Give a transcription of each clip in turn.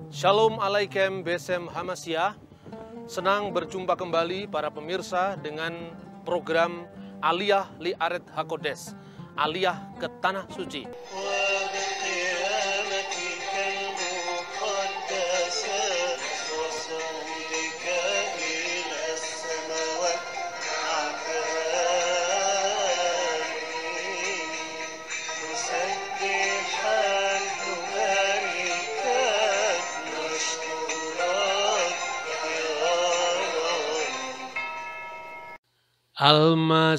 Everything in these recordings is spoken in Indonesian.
Shalom Alaikum Besem Hamasya. Senang berjumpa kembali para pemirsa dengan program Aliyah li Aret Hakodes, Aliyah ke Tanah Suci. Al-Masihum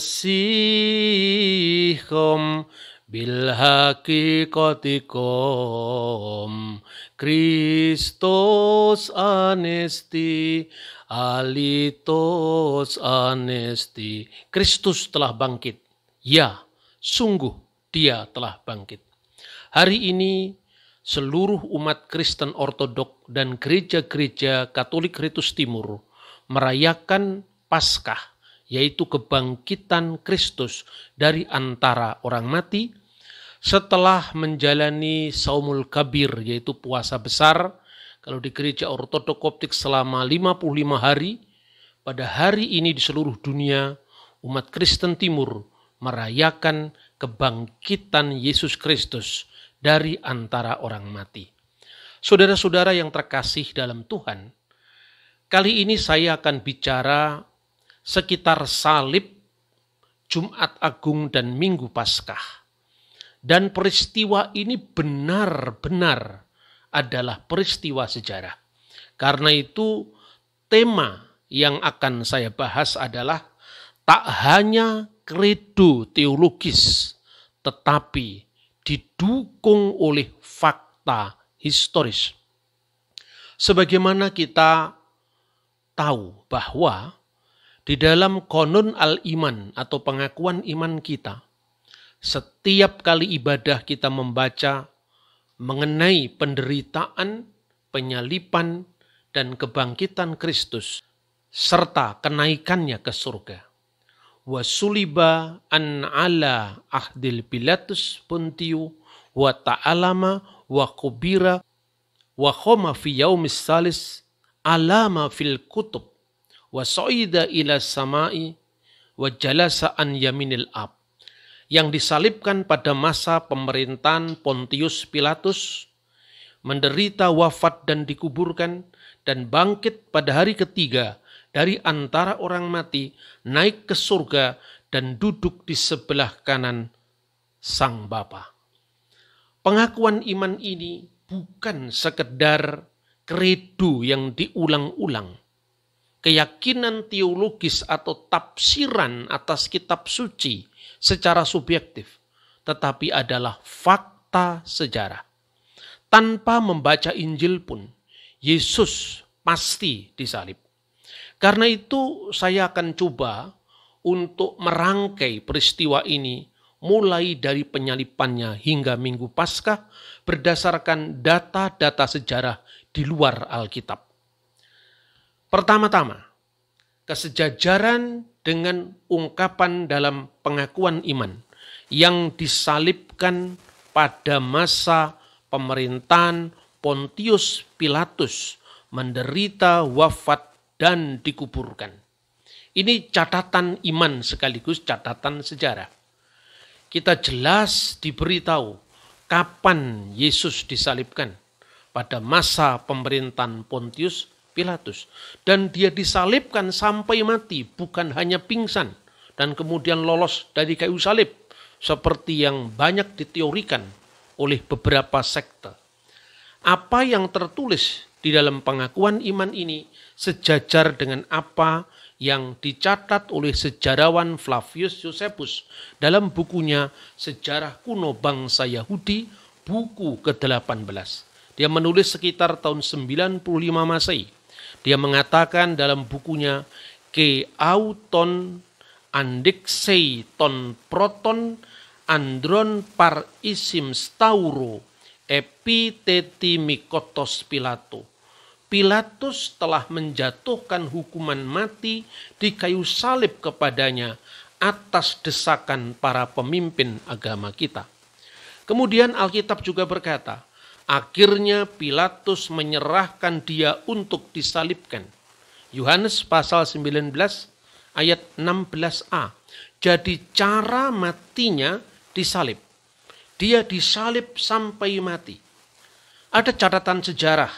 bil haqiqatikum Kristus anesti alitos anesti. Kristus telah bangkit. Ya, sungguh dia telah bangkit. Hari ini seluruh umat Kristen Ortodok dan gereja-gereja Katolik Ritus Timur merayakan Paskah, yaitu kebangkitan Kristus dari antara orang mati setelah menjalani Saumul Kabir, yaitu puasa besar. Kalau di gereja Ortodok Koptik selama 55 hari, pada hari ini di seluruh dunia umat Kristen Timur merayakan kebangkitan Yesus Kristus dari antara orang mati. Saudara-saudara yang terkasih dalam Tuhan, kali ini saya akan bicara sekitar salib, Jumat Agung, dan Minggu Paskah. Dan peristiwa ini benar-benar adalah peristiwa sejarah. Karena itu tema yang akan saya bahas adalah tak hanya kredo teologis, tetapi didukung oleh fakta historis. Sebagaimana kita tahu bahwa di dalam konon al-iman atau pengakuan iman kita, setiap kali ibadah kita membaca mengenai penderitaan, penyaliban, dan kebangkitan Kristus, serta kenaikannya ke surga. Wa suliba an ala ahdil Pilatus puntiu wa ta'alama wa kubira wa khoma fi yaumis salis alama fil kutub wa so'ida ila samai wa jalasa an yaminil ab, yang disalibkan pada masa pemerintahan Pontius Pilatus, menderita, wafat, dan dikuburkan, dan bangkit pada hari ketiga dari antara orang mati, naik ke surga, dan duduk di sebelah kanan Sang Bapa. Pengakuan iman ini bukan sekedar kredo yang diulang-ulang, keyakinan teologis atau tafsiran atas kitab suci secara subjektif, tetapi adalah fakta sejarah. Tanpa membaca Injil pun, Yesus pasti disalib. Karena itu saya akan coba untuk merangkai peristiwa ini mulai dari penyalibannya hingga Minggu Paskah berdasarkan data-data sejarah di luar Alkitab. Pertama-tama, kesejajaran dengan ungkapan dalam pengakuan iman yang disalibkan pada masa pemerintahan Pontius Pilatus, menderita, wafat, dan dikuburkan. Ini catatan iman sekaligus catatan sejarah. Kita jelas diberitahu kapan Yesus disalibkan, pada masa pemerintahan Pontius Pilatus, dan dia disalibkan sampai mati, bukan hanya pingsan dan kemudian lolos dari kayu salib seperti yang banyak diteorikan oleh beberapa sekte. Apa yang tertulis di dalam pengakuan iman ini sejajar dengan apa yang dicatat oleh sejarawan Flavius Josephus dalam bukunya Sejarah Kuno Bangsa Yahudi, buku ke-18. Dia menulis sekitar tahun 95 Masehi. Dia mengatakan dalam bukunya Ke auton andexei ton proton andron par isim stauro epiteti mikotos Pilato. Pilatus telah menjatuhkan hukuman mati di kayu salib kepadanya atas desakan para pemimpin agama kita. Kemudian Alkitab juga berkata, Akhirnya Pilatus menyerahkan dia untuk disalibkan. Yohanes pasal 19 ayat 16a. Jadi cara matinya disalib. Dia disalib sampai mati. Ada catatan sejarah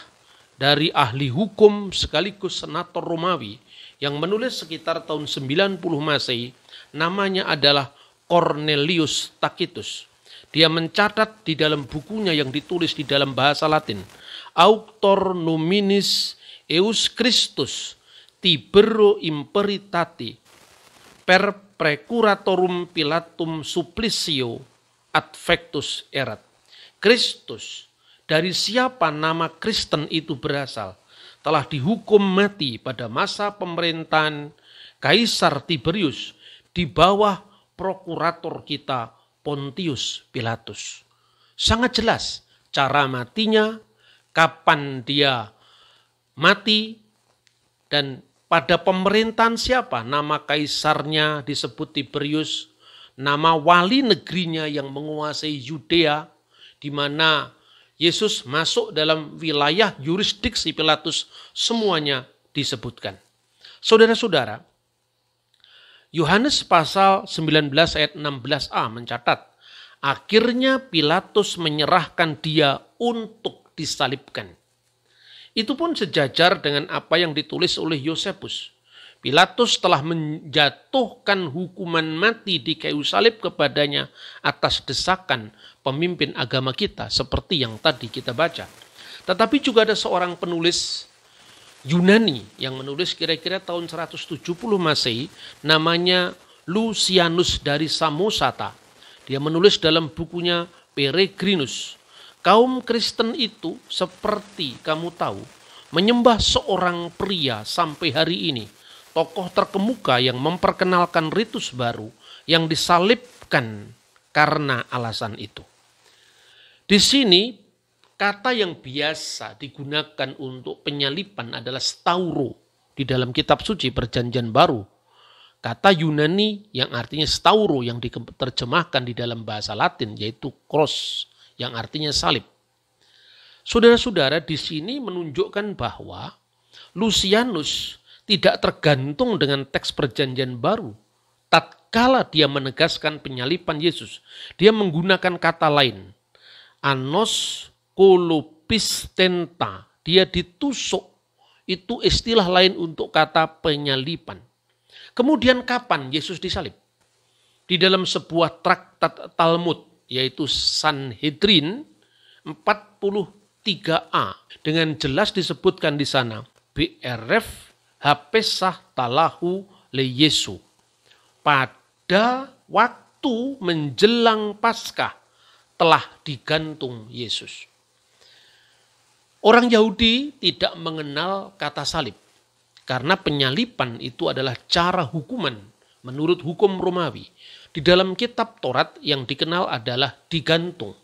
dari ahli hukum sekaligus senator Romawi yang menulis sekitar tahun 90 Masehi, namanya adalah Cornelius Tacitus. Dia mencatat di dalam bukunya yang ditulis di dalam bahasa Latin, Auctor nominis eius Christus Tibero imperitati per precuratorum Pilatum supplicio adfectus erat. Kristus, dari siapa nama Kristen itu berasal, telah dihukum mati pada masa pemerintahan Kaisar Tiberius di bawah prokurator kita Pontius Pilatus. Sangat jelas cara matinya, kapan dia mati, dan pada pemerintahan siapa. Nama kaisarnya disebut Tiberius, nama wali negerinya yang menguasai Yudea, di mana Yesus masuk dalam wilayah yurisdiksi Pilatus, semuanya disebutkan. Saudara-saudara, Yohanes pasal 19 ayat 16a mencatat, akhirnya Pilatus menyerahkan dia untuk disalibkan. Itu pun sejajar dengan apa yang ditulis oleh Yosefus. Pilatus telah menjatuhkan hukuman mati di kayu salib kepadanya atas desakan pemimpin agama kita, seperti yang tadi kita baca. Tetapi juga ada seorang penulis Yunani yang menulis kira-kira tahun 170 Masehi, namanya Lucianus dari Samosata. Dia menulis dalam bukunya Peregrinus, kaum Kristen itu seperti kamu tahu menyembah seorang pria sampai hari ini, tokoh terkemuka yang memperkenalkan ritus baru yang disalibkan karena alasan itu. Di sini kata yang biasa digunakan untuk penyalipan adalah stauro di dalam kitab suci Perjanjian Baru. Kata Yunani yang artinya stauro yang diterjemahkan di dalam bahasa Latin yaitu cross yang artinya salib. Saudara-saudara, di sini menunjukkan bahwa Lucianus tidak tergantung dengan teks Perjanjian Baru. Tatkala dia menegaskan penyalipan Yesus, dia menggunakan kata lain, anos kolopistenta, dia ditusuk, itu istilah lain untuk kata penyalipan. Kemudian kapan Yesus disalib? Di dalam sebuah traktat Talmud, yaitu Sanhedrin 43a, dengan jelas disebutkan di sana, BRF Hapesah talahu le Yesu. Pada waktu menjelang Paskah telah digantung Yesus. Orang Yahudi tidak mengenal kata salib, karena penyalipan itu adalah cara hukuman menurut hukum Romawi. Di dalam kitab Taurat yang dikenal adalah digantung.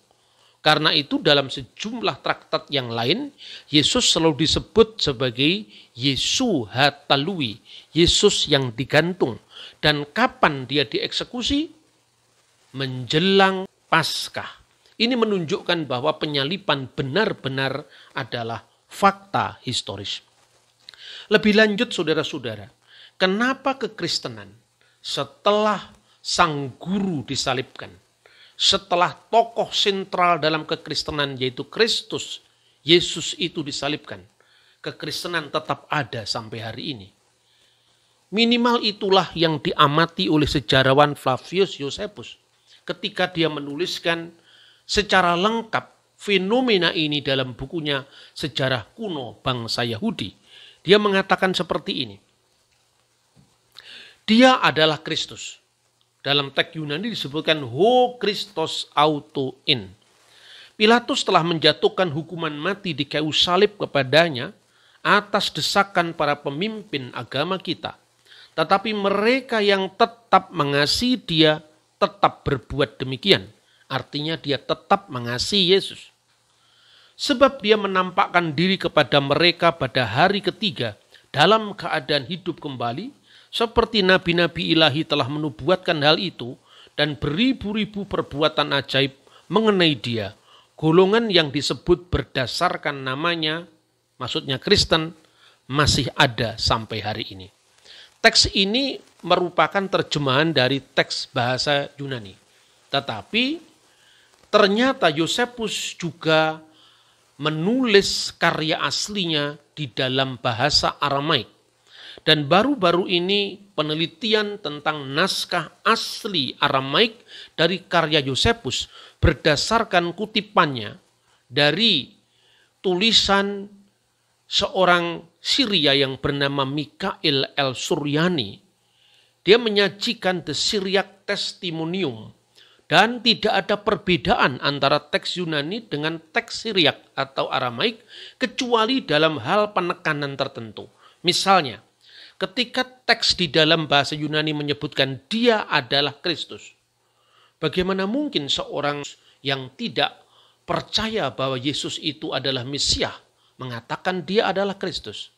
Karena itu dalam sejumlah traktat yang lain, Yesus selalu disebut sebagai Yesu hatalui, Yesus yang digantung. Dan kapan dia dieksekusi? Menjelang Paskah. Ini menunjukkan bahwa penyalipan benar-benar adalah fakta historis. Lebih lanjut saudara-saudara, kenapa kekristenan setelah sang guru disalibkan, setelah tokoh sentral dalam kekristenan yaitu Kristus, Yesus itu disalibkan, kekristenan tetap ada sampai hari ini? Minimal itulah yang diamati oleh sejarawan Flavius Josephus ketika dia menuliskan secara lengkap fenomena ini dalam bukunya Sejarah Kuno Bangsa Yahudi. Dia mengatakan seperti ini. Dia adalah Kristus. Dalam teks Yunani disebutkan ho Christos auto in. Pilatus telah menjatuhkan hukuman mati di kayu salib kepadanya atas desakan para pemimpin agama kita. Tetapi mereka yang tetap mengasihi dia tetap berbuat demikian. Artinya dia tetap mengasihi Yesus. Sebab dia menampakkan diri kepada mereka pada hari ketiga dalam keadaan hidup kembali, seperti nabi-nabi ilahi telah menubuatkan hal itu, dan beribu-ribu perbuatan ajaib mengenai dia golongan yang disebut berdasarkan namanya, maksudnya Kristen, masih ada sampai hari ini. Teks ini merupakan terjemahan dari teks bahasa Yunani. Tetapi ternyata Yosefus juga menulis karya aslinya di dalam bahasa Aramaik. Dan baru-baru ini penelitian tentang naskah asli Aramaik dari karya Yosefus berdasarkan kutipannya dari tulisan seorang Syria yang bernama Mikail El-Suryani. Dia menyajikan The Syriac Testimonium. Dan tidak ada perbedaan antara teks Yunani dengan teks Syriak atau Aramaik kecuali dalam hal penekanan tertentu. Misalnya, ketika teks di dalam bahasa Yunani menyebutkan dia adalah Kristus. Bagaimana mungkin seorang yang tidak percaya bahwa Yesus itu adalah Mesias mengatakan dia adalah Kristus?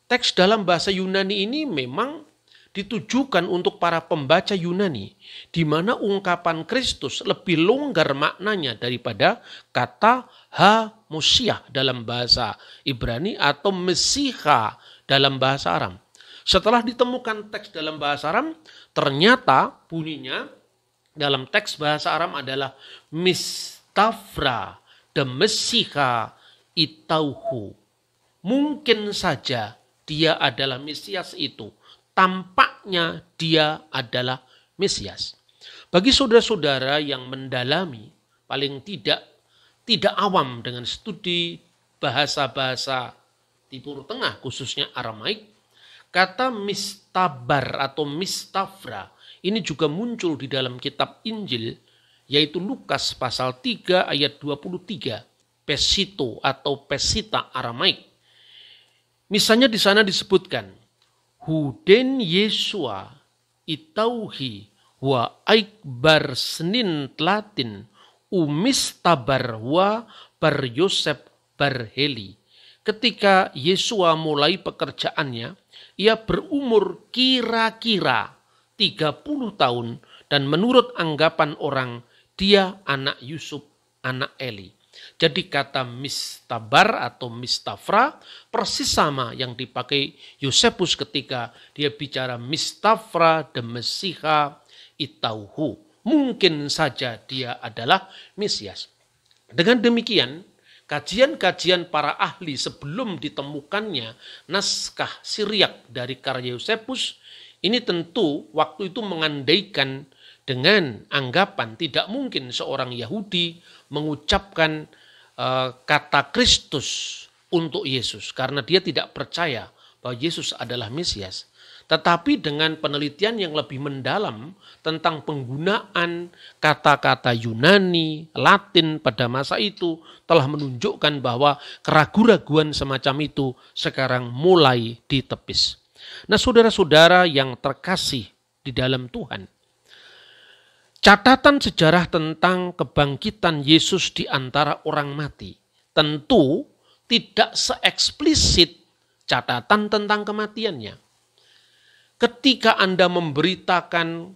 Teks dalam bahasa Yunani ini memang ditujukan untuk para pembaca Yunani, di mana ungkapan Kristus lebih longgar maknanya daripada kata ha-Mosiah dalam bahasa Ibrani atau Mesiha dalam bahasa Aram. Setelah ditemukan teks dalam bahasa Aram, ternyata bunyinya dalam teks bahasa Aram adalah Mistafra de Mesiha itauhu. Mungkin saja dia adalah Mesias itu. Tampaknya dia adalah Mesias. Bagi saudara-saudara yang mendalami, paling tidak awam dengan studi bahasa-bahasa Timur Tengah, khususnya Aramaik, kata mistabar atau mistafra ini juga muncul di dalam kitab Injil, yaitu Lukas pasal 3 ayat 23, pesito atau pesita Aramaik. Misalnya di sana disebutkan, Huden Yesua itauhi wa aikbar senin tlatin umis tabar wa bar Yosef bar Heli. Ketika Yesua mulai pekerjaannya, ia berumur kira-kira 30 tahun dan menurut anggapan orang dia anak Yusuf, anak Eli. Jadi kata mistabar atau mistafra persis sama yang dipakai Yosefus ketika dia bicara mistafra de Mesiha itauhu. Mungkin saja dia adalah Mesias. Dengan demikian, kajian-kajian para ahli sebelum ditemukannya naskah Syriak dari karya Yosefus, ini tentu waktu itu mengandaikan dengan anggapan tidak mungkin seorang Yahudi mengucapkan kata Kristus untuk Yesus karena dia tidak percaya bahwa Yesus adalah Mesias. Tetapi dengan penelitian yang lebih mendalam tentang penggunaan kata-kata Yunani, Latin pada masa itu telah menunjukkan bahwa keraguan-raguan semacam itu sekarang mulai ditepis. Nah, saudara-saudara yang terkasih di dalam Tuhan, catatan sejarah tentang kebangkitan Yesus di antara orang mati tentu tidak seeksplisit catatan tentang kematiannya. Ketika Anda memberitakan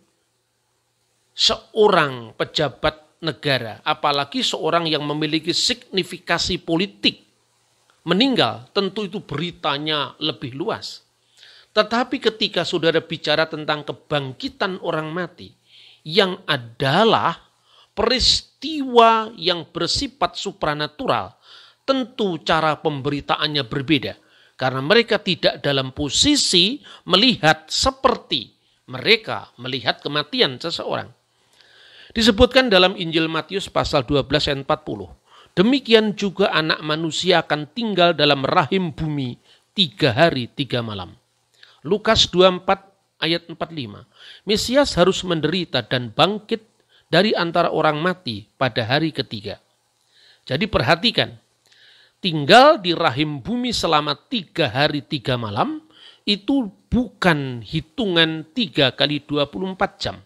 seorang pejabat negara, apalagi seorang yang memiliki signifikasi politik, meninggal, tentu itu beritanya lebih luas. Tetapi ketika saudara bicara tentang kebangkitan orang mati, yang adalah peristiwa yang bersifat supranatural, tentu cara pemberitaannya berbeda. Karena mereka tidak dalam posisi melihat seperti mereka melihat kematian seseorang. Disebutkan dalam Injil Matius pasal 12 ayat 40. Demikian juga anak manusia akan tinggal dalam rahim bumi 3 hari 3 malam. Lukas 24 ayat 45. Mesias harus menderita dan bangkit dari antara orang mati pada hari ketiga. Jadi perhatikan, tinggal di rahim bumi selama 3 hari 3 malam itu bukan hitungan 3 kali 24 jam.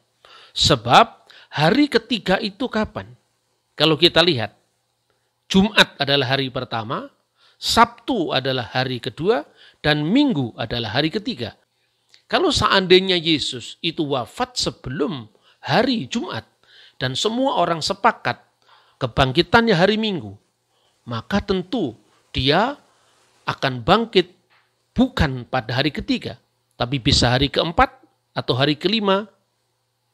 Sebab hari ketiga itu kapan? Kalau kita lihat, Jumat adalah hari pertama, Sabtu adalah hari kedua, dan Minggu adalah hari ketiga. Kalau seandainya Yesus itu wafat sebelum hari Jumat dan semua orang sepakat kebangkitannya hari Minggu, maka tentu dia akan bangkit bukan pada hari ketiga, tapi bisa hari keempat atau hari kelima,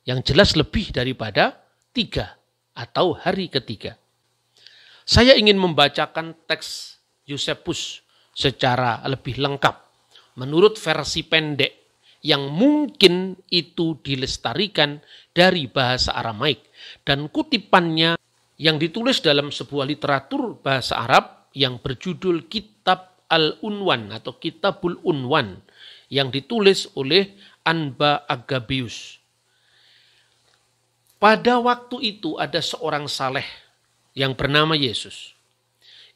yang jelas lebih daripada 3 atau hari ketiga. Saya ingin membacakan teks Yosefus secara lebih lengkap menurut versi pendek yang mungkin itu dilestarikan dari bahasa Aramaik, dan kutipannya yang ditulis dalam sebuah literatur bahasa Arab yang berjudul Kitab Al-Unwan atau Kitabul Unwan yang ditulis oleh Anba Agabeus. Pada waktu itu ada seorang saleh yang bernama Yesus.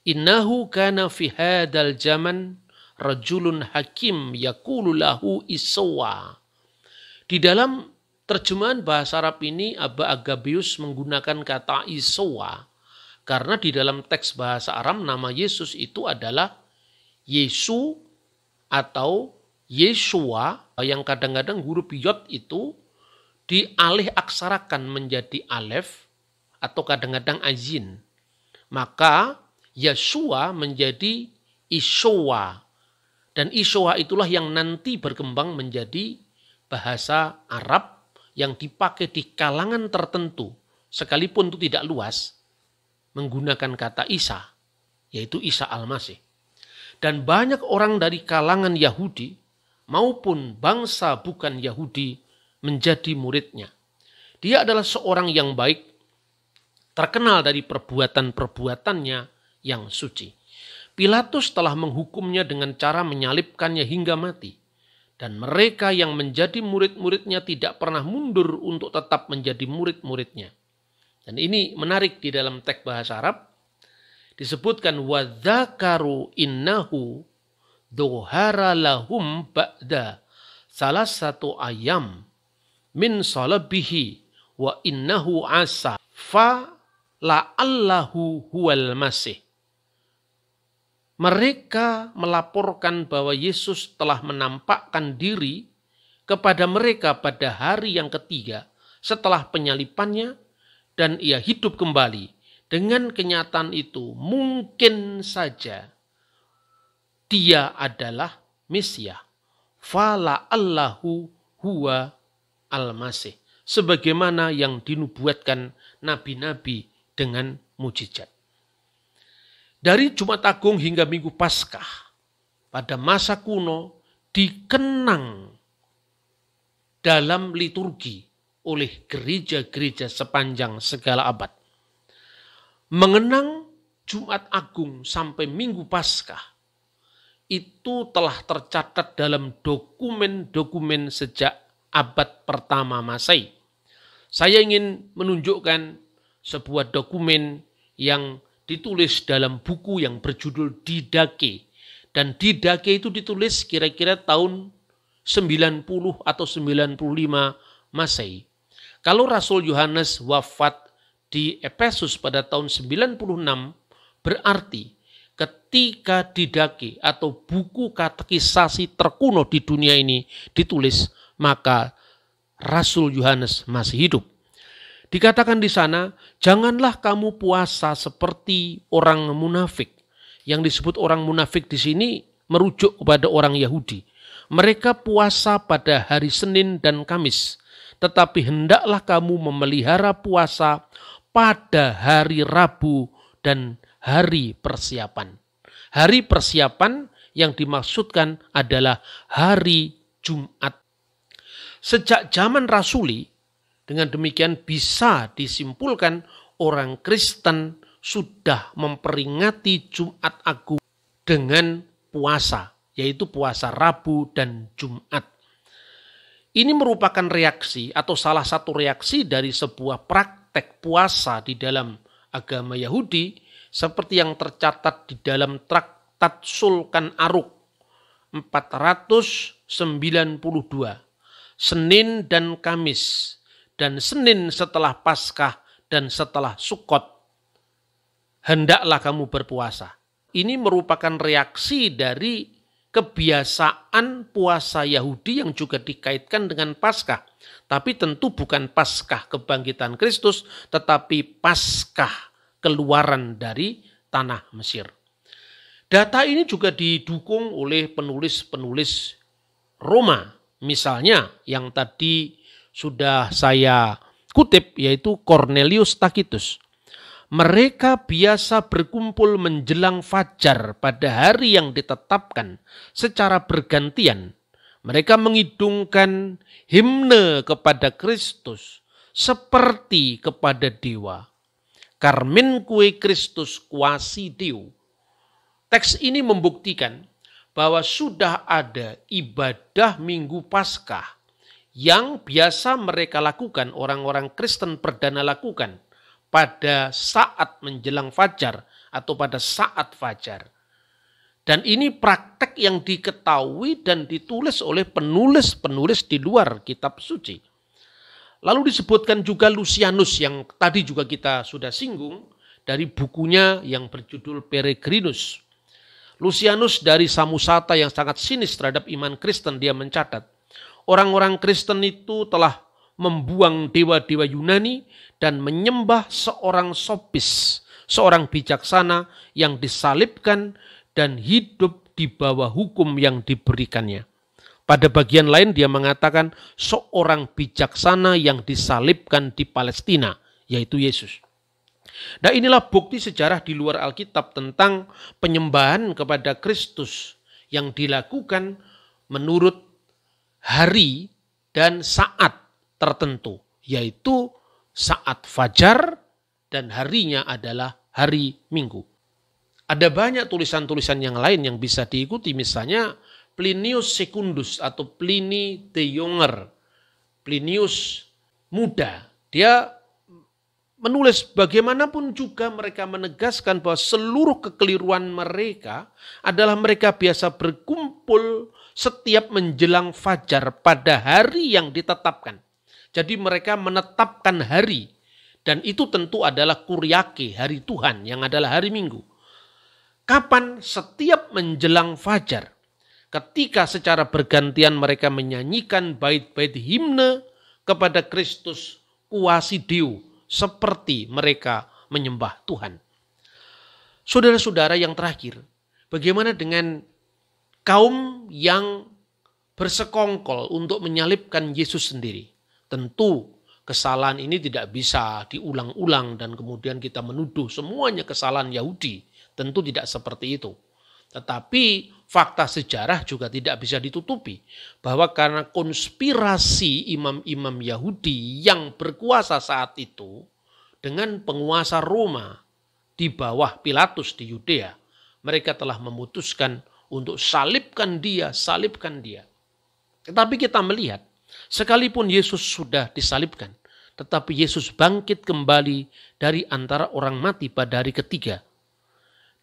Innahu kana fi hadal zaman rajulun hakim yaqulu lahu Iswa. Di dalam terjemahan bahasa Arab ini Aba Agabeus menggunakan kata Iswa karena di dalam teks bahasa Arab nama Yesus itu adalah Yesu atau Yeshua, yang kadang-kadang huruf yod itu dialih aksarakan menjadi alef atau kadang-kadang azin. Maka Yeshua menjadi Iswa. Dan Iswa itulah yang nanti berkembang menjadi bahasa Arab yang dipakai di kalangan tertentu, sekalipun itu tidak luas, menggunakan kata Isa, yaitu Isa Al-Masih. Dan banyak orang dari kalangan Yahudi maupun bangsa bukan Yahudi menjadi muridnya. Dia adalah seorang yang baik, terkenal dari perbuatan-perbuatannya yang suci. Pilatus telah menghukumnya dengan cara menyalibkannya hingga mati. Dan mereka yang menjadi murid-muridnya tidak pernah mundur untuk tetap menjadi murid-muridnya. Dan ini menarik di dalam teks bahasa Arab. Disebutkan wadzakaru innahu dhuhara lahum ba'da salah satu ayam min salabihi wa innahu asa fa la'allahu huwal masih. Mereka melaporkan bahwa Yesus telah menampakkan diri kepada mereka pada hari yang ketiga setelah penyalipannya dan ia hidup kembali. Dengan kenyataan itu mungkin saja dia adalah Mesias. Fala Allahu huwa al-Masih. Sebagaimana yang dinubuatkan nabi-nabi dengan mujizat. Dari Jumat Agung hingga Minggu Paskah pada masa kuno dikenang dalam liturgi oleh gereja-gereja sepanjang segala abad. Mengenang Jumat Agung sampai Minggu Paskah itu telah tercatat dalam dokumen-dokumen sejak abad pertama Masehi. Saya ingin menunjukkan sebuah dokumen yang ditulis dalam buku yang berjudul Didache. Dan Didache itu ditulis kira-kira tahun 90 atau 95 Masehi. Kalau Rasul Yohanes wafat di Efesus pada tahun 96, berarti ketika Didache atau buku katekisasi terkuno di dunia ini ditulis, maka Rasul Yohanes masih hidup. Dikatakan di sana, janganlah kamu puasa seperti orang munafik. Yang disebut orang munafik di sini merujuk kepada orang Yahudi. Mereka puasa pada hari Senin dan Kamis, tetapi hendaklah kamu memelihara puasa pada hari Rabu dan hari persiapan. Hari persiapan yang dimaksudkan adalah hari Jumat. Sejak zaman Rasuli, dengan demikian bisa disimpulkan orang Kristen sudah memperingati Jumat Agung dengan puasa, yaitu puasa Rabu dan Jumat. Ini merupakan reaksi atau salah satu reaksi dari sebuah praktek puasa di dalam agama Yahudi seperti yang tercatat di dalam Traktat Sulkan Aruk 492, Senin dan Kamis, dan Senin setelah Paskah dan setelah Sukot, hendaklah kamu berpuasa. Ini merupakan reaksi dari kebiasaan puasa Yahudi yang juga dikaitkan dengan Paskah. Tapi tentu bukan Paskah kebangkitan Kristus, tetapi Paskah keluaran dari tanah Mesir. Data ini juga didukung oleh penulis-penulis Roma. Misalnya yang tadi sudah saya kutip yaitu Cornelius Tacitus. Mereka biasa berkumpul menjelang fajar pada hari yang ditetapkan secara bergantian. Mereka mengidungkan himne kepada Kristus seperti kepada dewa. Carmen kue Kristus quasi Deo. Teks ini membuktikan bahwa sudah ada ibadah Minggu Paskah yang biasa mereka lakukan, orang-orang Kristen perdana lakukan pada saat menjelang fajar atau pada saat fajar. Dan ini praktek yang diketahui dan ditulis oleh penulis-penulis di luar kitab suci. Lalu disebutkan juga Lucianus yang tadi juga kita sudah singgung dari bukunya yang berjudul Peregrinus. Lucianus dari Samosata yang sangat sinis terhadap iman Kristen, dia mencatat orang-orang Kristen itu telah membuang dewa-dewa Yunani dan menyembah seorang sopis, seorang bijaksana yang disalibkan dan hidup di bawah hukum yang diberikannya. Pada bagian lain dia mengatakan seorang bijaksana yang disalibkan di Palestina, yaitu Yesus. Nah, inilah bukti sejarah di luar Alkitab tentang penyembahan kepada Kristus yang dilakukan menurut hari dan saat tertentu, yaitu saat fajar dan harinya adalah hari Minggu. Ada banyak tulisan-tulisan yang lain yang bisa diikuti, misalnya Plinius Secundus atau Pliny the Younger, Plinius muda. Dia menulis bagaimanapun juga mereka menegaskan bahwa seluruh kekeliruan mereka adalah mereka biasa berkumpul setiap menjelang fajar pada hari yang ditetapkan. Jadi mereka menetapkan hari dan itu tentu adalah Kuriake, hari Tuhan yang adalah hari Minggu. Kapan? Setiap menjelang fajar. Ketika secara bergantian mereka menyanyikan bait-bait himne kepada Kristus quasi Deo, seperti mereka menyembah Tuhan. Saudara-saudara yang terakhir, bagaimana dengan kaum yang bersekongkol untuk menyalibkan Yesus sendiri? Tentu kesalahan ini tidak bisa diulang-ulang dan kemudian kita menuduh semuanya kesalahan Yahudi. Tentu tidak seperti itu. Tetapi fakta sejarah juga tidak bisa ditutupi bahwa karena konspirasi imam-imam Yahudi yang berkuasa saat itu dengan penguasa Roma di bawah Pilatus di Yudea, mereka telah memutuskan untuk salibkan dia. Tetapi kita melihat sekalipun Yesus sudah disalibkan, tetapi Yesus bangkit kembali dari antara orang mati pada hari ketiga.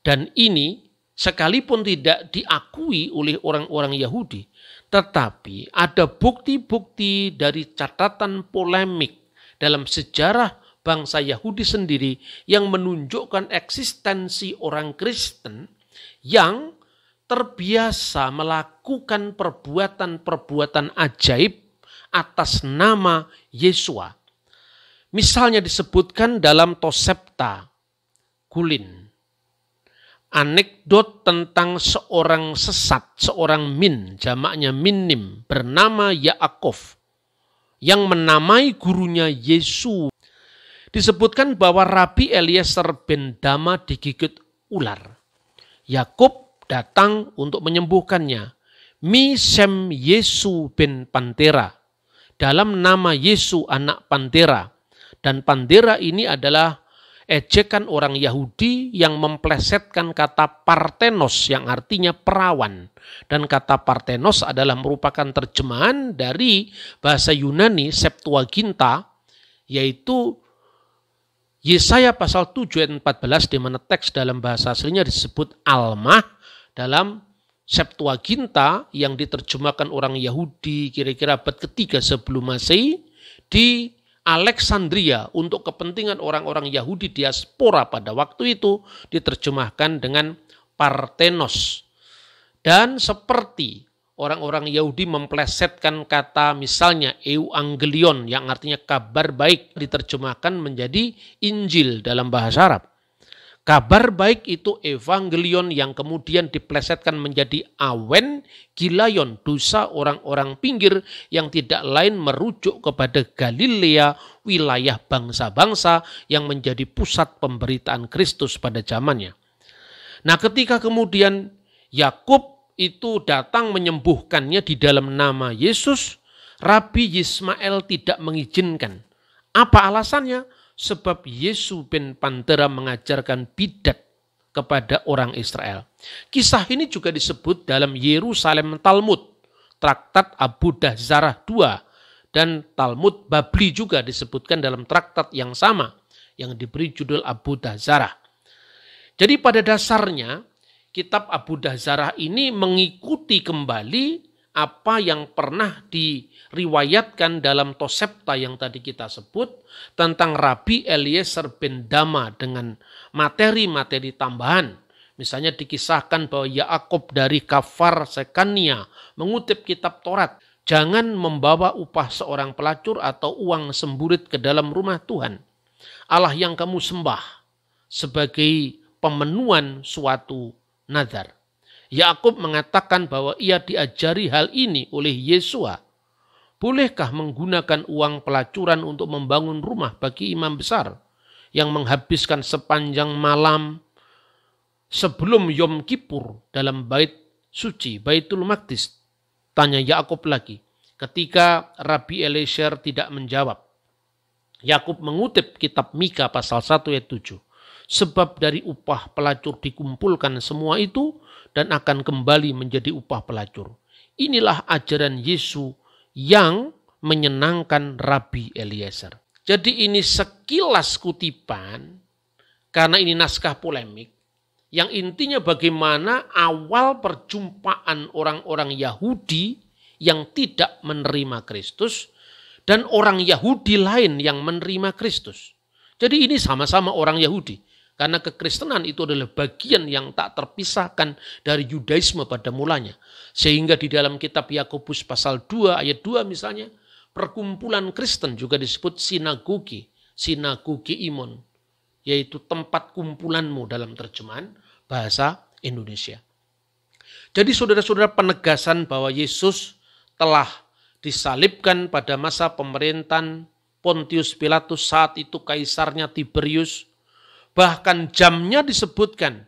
Dan ini sekalipun tidak diakui oleh orang-orang Yahudi, tetapi ada bukti-bukti dari catatan polemik dalam sejarah bangsa Yahudi sendiri yang menunjukkan eksistensi orang Kristen yang terbiasa melakukan perbuatan-perbuatan ajaib atas nama Yesua. Misalnya disebutkan dalam Tosefta Gulin. Anekdot tentang seorang sesat, seorang min, jamaknya minim, bernama Yaakov, yang menamai gurunya Yesus. Disebutkan bahwa Rabi Eliezer ben Dama digigit ular. Yakub datang untuk menyembuhkannya. Mi sem Yesu ben Pantera, dalam nama Yesu anak Pantera. Dan Pantera ini adalah ejekan orang Yahudi yang memplesetkan kata Parthenos yang artinya perawan. Dan kata Parthenos adalah merupakan terjemahan dari bahasa Yunani Septuaginta, yaitu Yesaya pasal 7 ayat 14, di mana teks dalam bahasa aslinya disebut Almah dalam Septuaginta yang diterjemahkan orang Yahudi kira-kira abad ketiga sebelum Masehi di Alexandria untuk kepentingan orang-orang Yahudi diaspora pada waktu itu diterjemahkan dengan Parthenos. Dan seperti orang-orang Yahudi memplesetkan kata misalnya euangelion yang artinya kabar baik diterjemahkan menjadi Injil dalam bahasa Arab. Kabar baik itu evangelion yang kemudian diplesetkan menjadi awen gilayon, dosa orang-orang pinggir yang tidak lain merujuk kepada Galilea, wilayah bangsa-bangsa yang menjadi pusat pemberitaan Kristus pada zamannya. Nah, ketika kemudian Yakub itu datang menyembuhkannya di dalam nama Yesus, Rabi Yismael tidak mengizinkan. Apa alasannya? Sebab Yesus bin Pantera mengajarkan bidat kepada orang Israel. Kisah ini juga disebut dalam Yerusalem Talmud, Traktat Abu Dahzarah II, dan Talmud Babli juga disebutkan dalam traktat yang sama, yang diberi judul Abu Dahzarah. Jadi pada dasarnya, kitab Abu Dahzarah ini mengikuti kembali apa yang pernah diriwayatkan dalam Tosefta yang tadi kita sebut tentang Rabi Eliezer bin Dama dengan materi-materi tambahan. Misalnya dikisahkan bahwa Yakub dari Kafar Sekania mengutip kitab Taurat, jangan membawa upah seorang pelacur atau uang semburit ke dalam rumah Tuhan, Allah yang kamu sembah, sebagai pemenuhan suatu nazar. Yakub mengatakan bahwa ia diajari hal ini oleh Yesua. Bolehkah menggunakan uang pelacuran untuk membangun rumah bagi imam besar yang menghabiskan sepanjang malam sebelum Yom Kippur dalam bait suci, Baitul Maqdis? Tanya Yakub lagi. Ketika Rabi Eliezer tidak menjawab, Yakub mengutip kitab Mika pasal 1 ayat 7. Sebab dari upah pelacur dikumpulkan semua itu dan akan kembali menjadi upah pelacur. Inilah ajaran Yesus yang menyenangkan Rabi Eliezer. Jadi ini sekilas kutipan, karena ini naskah polemik, yang intinya bagaimana awal perjumpaan orang-orang Yahudi yang tidak menerima Kristus dan orang Yahudi lain yang menerima Kristus. Jadi ini sama-sama orang Yahudi. Karena kekristenan itu adalah bagian yang tak terpisahkan dari Yudaisme pada mulanya. Sehingga di dalam kitab Yakobus pasal 2 ayat 2 misalnya, perkumpulan Kristen juga disebut sinagogi, sinagogi imon, yaitu tempat kumpulanmu dalam terjemahan bahasa Indonesia. Jadi saudara-saudara, penegasan bahwa Yesus telah disalibkan pada masa pemerintahan Pontius Pilatus, saat itu kaisarnya Tiberius. Bahkan jamnya disebutkan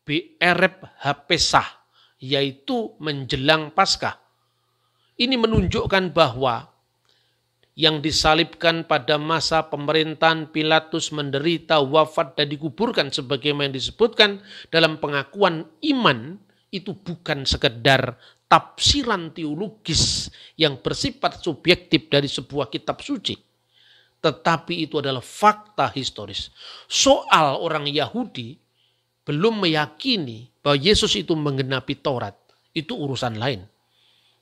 Be'ereb Hapesah, yaitu menjelang Paskah. Ini menunjukkan bahwa yang disalibkan pada masa pemerintahan Pilatus menderita, wafat, dan dikuburkan sebagaimana disebutkan dalam pengakuan iman, itu bukan sekedar tafsiran teologis yang bersifat subjektif dari sebuah kitab suci. Tetapi itu adalah fakta historis. Soal orang Yahudi belum meyakini bahwa Yesus itu menggenapi Taurat, itu urusan lain.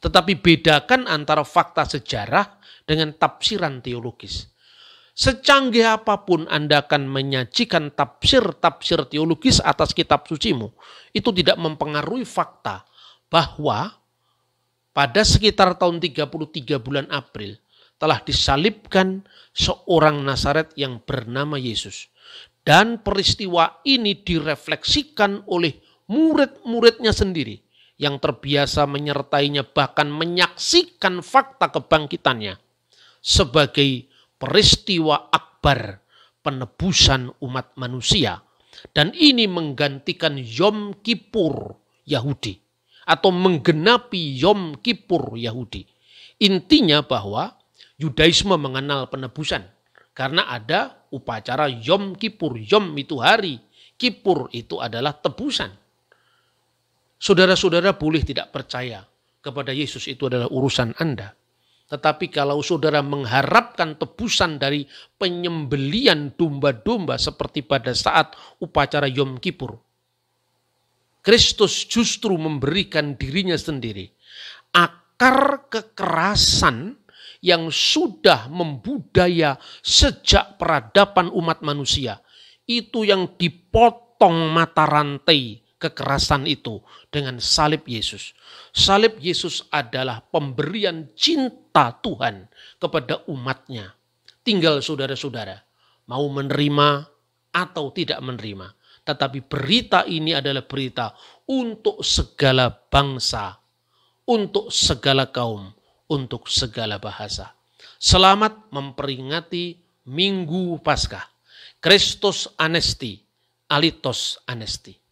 Tetapi bedakan antara fakta sejarah dengan tafsiran teologis. Secanggih apapun Anda akan menyajikan tafsir-tafsir teologis atas kitab sucimu, itu tidak mempengaruhi fakta bahwa pada sekitar tahun 33 bulan April, telah disalibkan seorang Nazaret yang bernama Yesus. Dan peristiwa ini direfleksikan oleh murid-muridnya sendiri yang terbiasa menyertainya, bahkan menyaksikan fakta kebangkitannya sebagai peristiwa akbar penebusan umat manusia. Dan ini menggantikan Yom Kippur Yahudi atau menggenapi Yom Kippur Yahudi. Intinya bahwa Yudaisme mengenal penebusan karena ada upacara Yom Kippur. Yom itu hari, Kippur itu adalah tebusan. Saudara-saudara boleh tidak percaya kepada Yesus, itu adalah urusan Anda. Tetapi kalau saudara mengharapkan tebusan dari penyembelian domba-domba seperti pada saat upacara Yom Kippur, Kristus justru memberikan dirinya sendiri. Akar kekerasan yang sudah membudaya sejak peradaban umat manusia, itu yang dipotong mata rantai kekerasan itu dengan salib Yesus. Salib Yesus adalah pemberian cinta Tuhan kepada umatnya. Tinggal saudara-saudara mau menerima atau tidak menerima. tetapi berita ini adalah berita untuk segala bangsa, untuk segala kaum, untuk segala bahasa. Selamat memperingati Minggu Paskah. Kristus Anesti, Alitos Anesti.